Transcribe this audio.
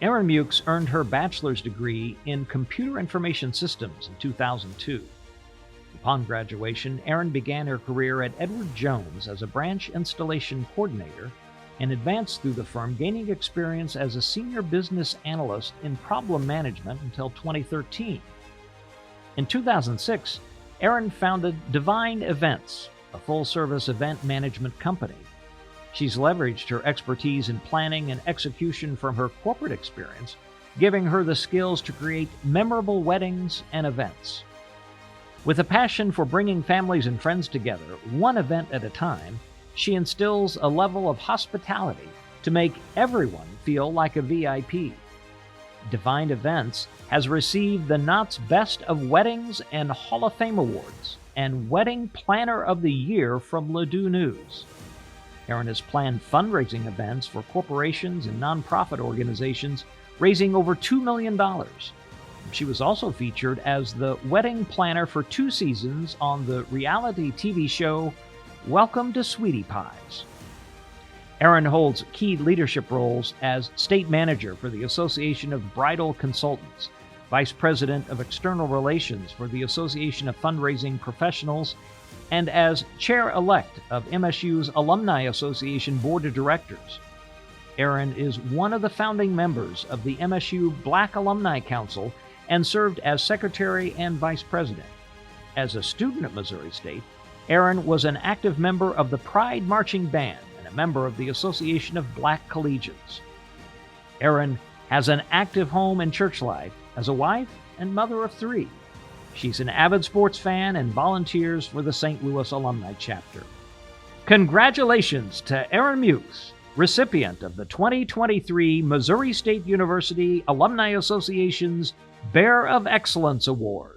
Aaren Muex earned her bachelor's degree in Computer Information Systems in 2002. Upon graduation, Aaren began her career at Edward Jones as a branch installation coordinator and advanced through the firm, gaining experience as a senior business analyst in problem management until 2013. In 2006, Aaren founded Divine Events, a full-service event management company. She's leveraged her expertise in planning and execution from her corporate experience, giving her the skills to create memorable weddings and events. With a passion for bringing families and friends together, one event at a time, she instills a level of hospitality to make everyone feel like a VIP. Divine Events has received the Knott's Best of Weddings and Hall of Fame Awards and Wedding Planner of the Year from Ladue News. Aaren has planned fundraising events for corporations and nonprofit organizations, raising over $2 million. She was also featured as the wedding planner for 2 seasons on the reality TV show Welcome to Sweetie Pies. Aaren holds key leadership roles as state manager for the Association of Bridal Consultants, vice president of external relations for the Association of Fundraising Professionals, and as chair-elect of MSU's Alumni Association Board of Directors. Aaren is one of the founding members of the MSU Black Alumni Council and served as secretary and vice president. As a student at Missouri State, Aaren was an active member of the Pride Marching Band and a member of the Association of Black Collegians. Aaren has an active home and church life as a wife and mother of 3. She's an avid sports fan and volunteers for the St. Louis Alumni Chapter. Congratulations to Aaren Muex, recipient of the 2023 Missouri State University Alumni Association's Bear of Excellence Award.